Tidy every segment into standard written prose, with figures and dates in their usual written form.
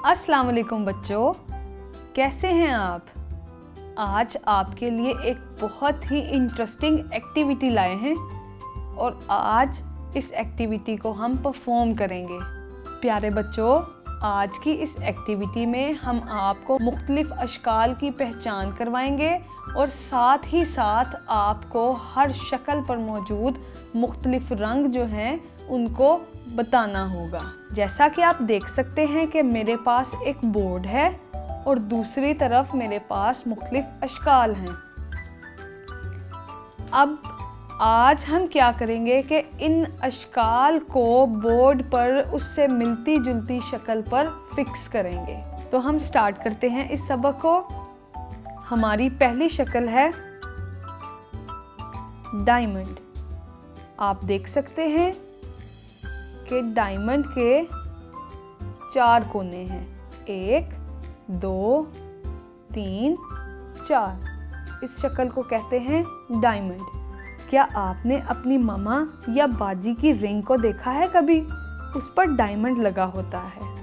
अस्सलाम वालेकुम बच्चों, कैसे हैं आप। आज आपके लिए एक बहुत ही इंटरेस्टिंग एक्टिविटी लाए हैं और आज इस एक्टिविटी को हम परफॉर्म करेंगे। प्यारे बच्चों, आज की इस एक्टिविटी में हम आपको मुख्तलिफ अशकाल की पहचान करवाएंगे और साथ ही साथ आपको हर शक्ल पर मौजूद मुख्तलिफ रंग जो हैं उनको बताना होगा। जैसा कि आप देख सकते हैं कि मेरे पास एक बोर्ड है और दूसरी तरफ मेरे पास मुख्तलिफ अशकाल हैं। अब आज हम क्या करेंगे कि इन अशकाल को बोर्ड पर उससे मिलती जुलती शक्ल पर फिक्स करेंगे। तो हम स्टार्ट करते हैं इस सबक को। हमारी पहली शक्ल है डायमंड। आप देख सकते हैं कि डायमंड के 4 कोने हैं, 1, 2, 3, 4। इस शक्ल को कहते हैं डायमंड। क्या आपने अपनी मामा या बाजी की रिंग को देखा है कभी? उस पर डायमंड लगा होता है।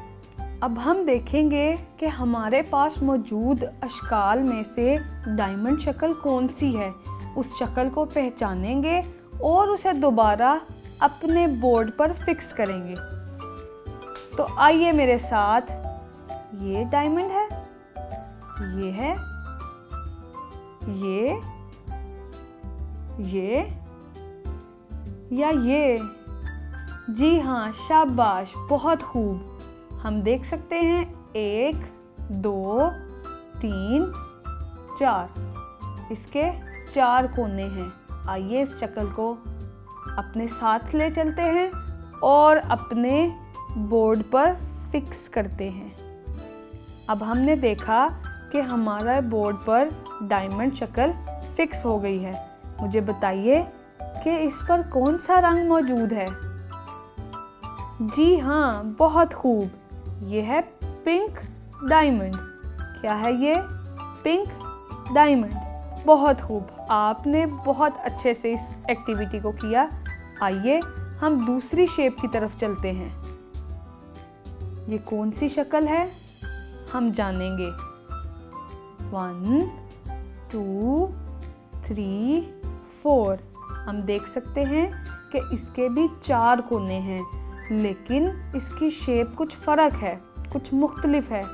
अब हम देखेंगे कि हमारे पास मौजूद अशकाल में से डायमंड शक्ल कौन सी है। उस शक्ल को पहचानेंगे और उसे दोबारा अपने बोर्ड पर फिक्स करेंगे। तो आइए मेरे साथ, ये डायमंड है, ये है, ये या ये। जी हाँ, शाबाश, बहुत खूब। हम देख सकते हैं 1, 2, 3, 4। इसके 4 कोने हैं। आइए इस शक्ल को अपने साथ ले चलते हैं और अपने बोर्ड पर फिक्स करते हैं। अब हमने देखा कि हमारा बोर्ड पर डायमंड शक्ल फिक्स हो गई है। मुझे बताइए कि इस पर कौन सा रंग मौजूद है? जी हाँ, बहुत खूब। ये है पिंक डायमंड। क्या है ये? Pink diamond. बहुत खूब, आपने बहुत अच्छे से इस एक्टिविटी को किया। आइए हम दूसरी शेप की तरफ चलते हैं। ये कौन सी शक्ल है हम जानेंगे। 1, 2, 3, 4। हम देख सकते हैं कि इसके भी 4 कोने हैं, लेकिन इसकी शेप कुछ फ़र्क है, कुछ मुख्तलिफ है।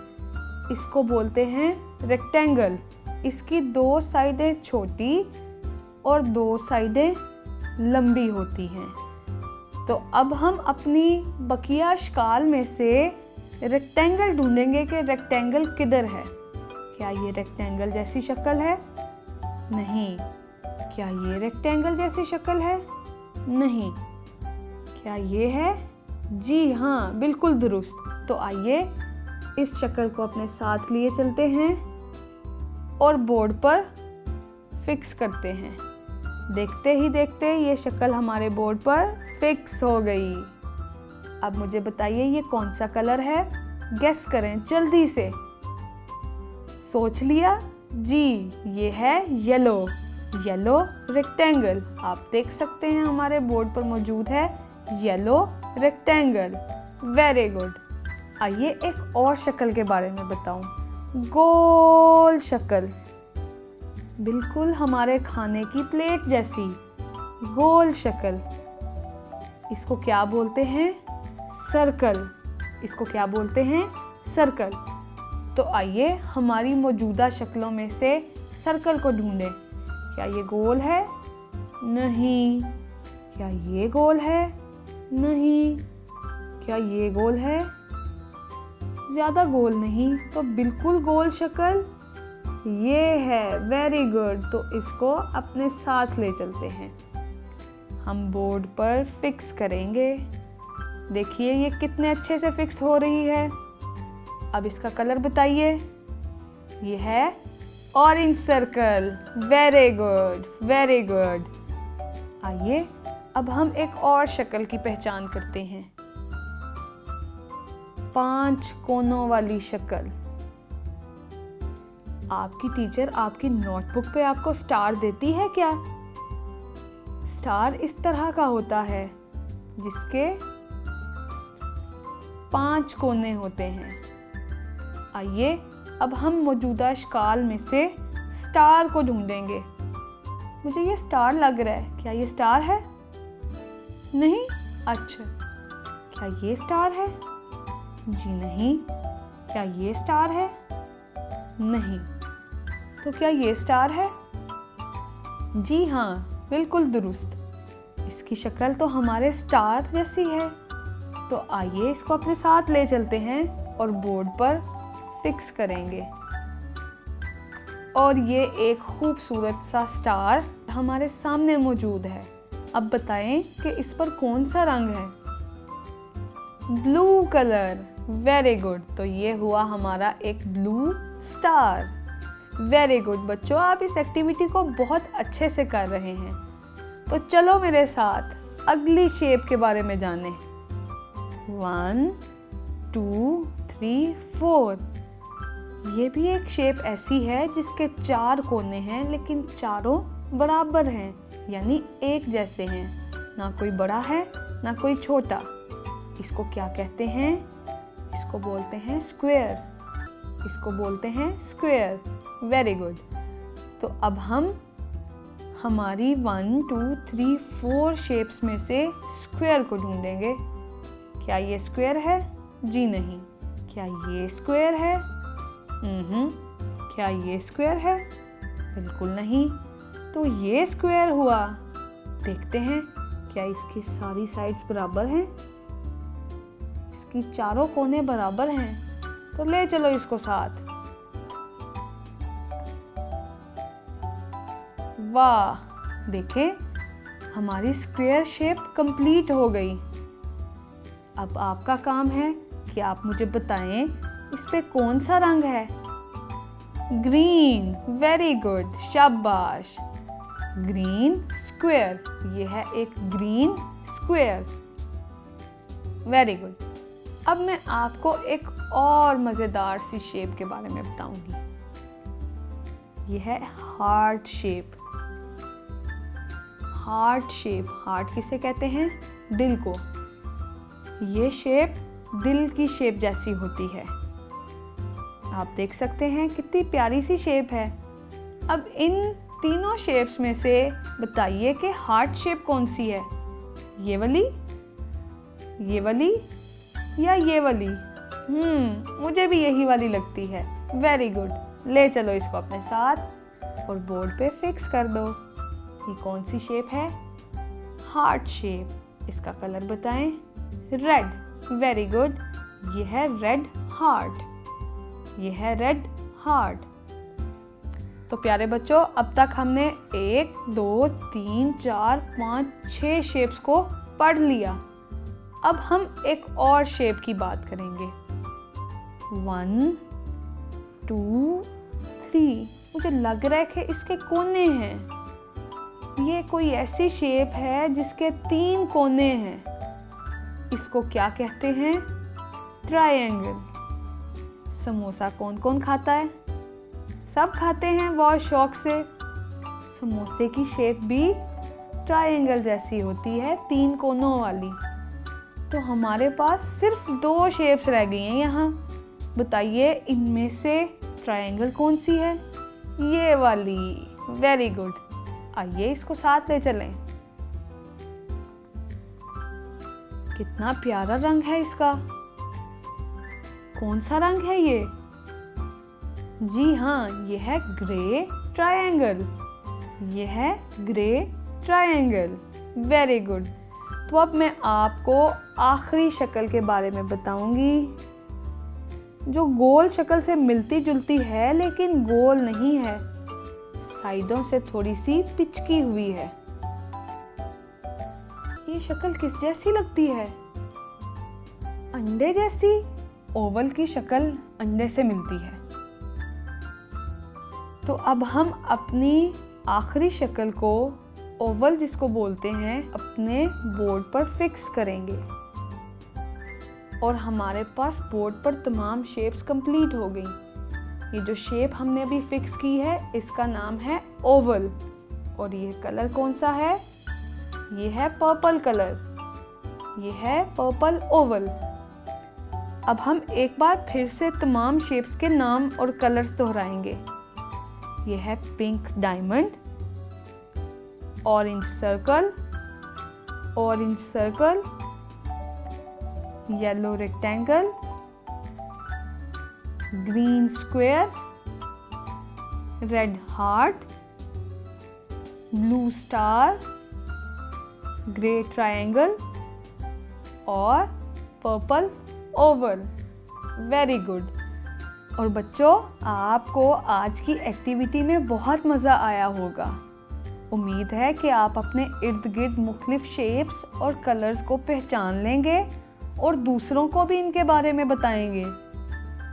इसको बोलते हैं रेक्टेंगल। इसकी 2 साइडें छोटी और 2 साइडें लंबी होती हैं। तो अब हम अपनी बकिया अशकाल में से रेक्टेंगल ढूंढेंगे कि रेक्टेंगल किधर है। क्या ये रेक्टेंगल जैसी शक्ल है? नहीं। क्या ये रेक्टेंगल जैसी शक्ल है? नहीं। क्या ये है? जी हाँ, बिल्कुल दुरुस्त। तो आइए इस शक्ल को अपने साथ लिए चलते हैं और बोर्ड पर फिक्स करते हैं। देखते ही देखते ये शक्ल हमारे बोर्ड पर फिक्स हो गई। अब मुझे बताइए ये कौन सा कलर है? गेस करें जल्दी से। सोच लिया? जी, ये है येलो। Yellow rectangle. आप देख सकते हैं हमारे बोर्ड पर मौजूद है येलो रेक्टेंगल। Very good. आइए एक और शक्ल के बारे में बताऊं। गोल शक्ल, बिल्कुल हमारे खाने की प्लेट जैसी गोल शक्ल। इसको क्या बोलते हैं? सर्कल। इसको क्या बोलते हैं? सर्कल। तो आइए हमारी मौजूदा शक्लों में से सर्कल को ढूंढें। क्या ये गोल है? नहीं। क्या ये गोल है? नहीं। क्या ये गोल है? ज़्यादा गोल नहीं, तो बिल्कुल गोल शक्ल ये है। Very good. तो इसको अपने साथ ले चलते हैं। हम बोर्ड पर फिक्स करेंगे। देखिए ये कितने अच्छे से फिक्स हो रही है। अब इसका कलर बताइए। ये है orange circle. Very good, very good. आइए अब हम एक और शक्ल की पहचान करते हैं। 5 कोनों वाली शक्ल। आपकी टीचर आपकी नोटबुक पे आपको स्टार देती है क्या? स्टार इस तरह का होता है जिसके 5 कोने होते हैं। आइए अब हम मौजूदा इश्काल में से स्टार को ढूंढेंगे। मुझे ये स्टार लग रहा है, क्या ये स्टार है? नहीं। अच्छा, क्या ये स्टार है? जी नहीं। क्या ये स्टार है? नहीं। तो क्या ये स्टार है? जी हाँ, बिल्कुल दुरुस्त। इसकी शक्ल तो हमारे स्टार जैसी है। तो आइए इसको अपने साथ ले चलते हैं और बोर्ड पर फिक्स करेंगे। और ये एक खूबसूरत सा स्टार हमारे सामने मौजूद है। अब बताएं कि इस पर कौन सा रंग है? Blue colour. Very good. तो ये हुआ हमारा एक ब्लू स्टार। वेरी गुड बच्चों, आप इस एक्टिविटी को बहुत अच्छे से कर रहे हैं। तो चलो मेरे साथ अगली शेप के बारे में जानें। 1 2 3 4। ये भी एक शेप ऐसी है जिसके 4 कोने हैं, लेकिन चारों बराबर हैं, यानी एक जैसे हैं। ना कोई बड़ा है ना कोई छोटा। इसको क्या कहते हैं? इसको बोलते हैं स्क्वायर। इसको बोलते हैं स्क्वायर। Very good. तो अब हम हमारी 1 2 3 4 शेप्स में से स्क्वायर को ढूंढेंगे। क्या ये स्क्वायर है? जी नहीं। क्या ये स्क्वायर है? क्या ये स्क्वायर है? बिल्कुल नहीं। तो ये स्क्वायर हुआ। देखते हैं क्या इसकी सारी साइड्स बराबर हैं? इसकी चारों कोने बराबर हैं। तो ले चलो इसको साथ। वाह, देखें हमारी स्क्वायर शेप कंप्लीट हो गई। अब आपका काम है कि आप मुझे बताएं इस पे कौन सा रंग है? ग्रीन। वेरी गुड, शाबाश। Green square. ये है एक ग्रीन स्क्वायर। Very good. अब मैं आपको एक और मज़ेदार सी शेप के बारे में बताऊंगी। ये है heart shape. Heart shape. Heart किसे कहते हैं? दिल को। ये शेप दिल की शेप जैसी होती है। आप देख सकते हैं कितनी प्यारी सी शेप है। अब इन तीनों शेप्स में से बताइए कि हार्ट शेप कौन सी है? ये वाली, ये वाली या ये वाली? मुझे भी यही वाली लगती है। Very good. ले चलो इसको अपने साथ और बोर्ड पे फिक्स कर दो। ये कौन सी शेप है? Heart shape. इसका कलर बताएं। रेड। Very good. ये है रेड हार्ट। ये है रेड हार्ट। तो प्यारे बच्चों, अब तक हमने 1 2 3 4 5 6 शेप्स को पढ़ लिया। अब हम एक और शेप की बात करेंगे। 1 2 3। मुझे लग रहा है कि इसके कोने हैं। ये कोई ऐसी शेप है जिसके 3 कोने हैं। इसको क्या कहते हैं? ट्रायंगल। समोसा कौन कौन खाता है? सब खाते हैं बहुत शौक से। समोसे की शेप भी ट्रायंगल जैसी होती है, 3 कोनों वाली। तो हमारे पास सिर्फ 2 शेप्स रह गई हैं यहाँ। बताइए इनमें से ट्रायंगल कौन सी है? ये वाली। Very good. आइए इसको साथ ले चलें। कितना प्यारा रंग है इसका। कौन सा रंग है ये? जी हाँ, ये है ग्रे ट्रायंगल। ये है ग्रे ट्रायंगल। Very good. तो अब मैं आपको आखिरी शक्ल के बारे में बताऊंगी, जो गोल शक्ल से मिलती जुलती है लेकिन गोल नहीं है, साइडों से थोड़ी सी पिचकी हुई है। ये शक्ल किस जैसी लगती है? अंडे जैसी। ओवल की शक्ल अंडे से मिलती है। तो अब हम अपनी आखिरी शक्ल को, ओवल जिसको बोलते हैं, अपने बोर्ड पर फिक्स करेंगे। और हमारे पास बोर्ड पर तमाम शेप्स कंप्लीट हो गई। ये जो शेप हमने अभी फिक्स की है इसका नाम है ओवल। और ये कलर कौन सा है? ये है पर्पल कलर। ये है पर्पल ओवल। अब हम एक बार फिर से तमाम शेप्स के नाम और कलर्स दोहराएंगे। ये है pink diamond, orange circle, orange circle, yellow rectangle, green square, red heart, blue star, grey triangle और पर्पल ओवल। Very good. और बच्चों, आपको आज की एक्टिविटी में बहुत मज़ा आया होगा। उम्मीद है कि आप अपने इर्द गिर्द मुख्तलिफ शेप्स और कलर्स को पहचान लेंगे और दूसरों को भी इनके बारे में बताएंगे।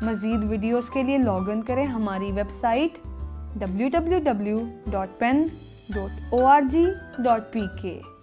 मज़ीद वीडियोस के लिए लॉग इन करें हमारी वेबसाइट www.pen.org.pk।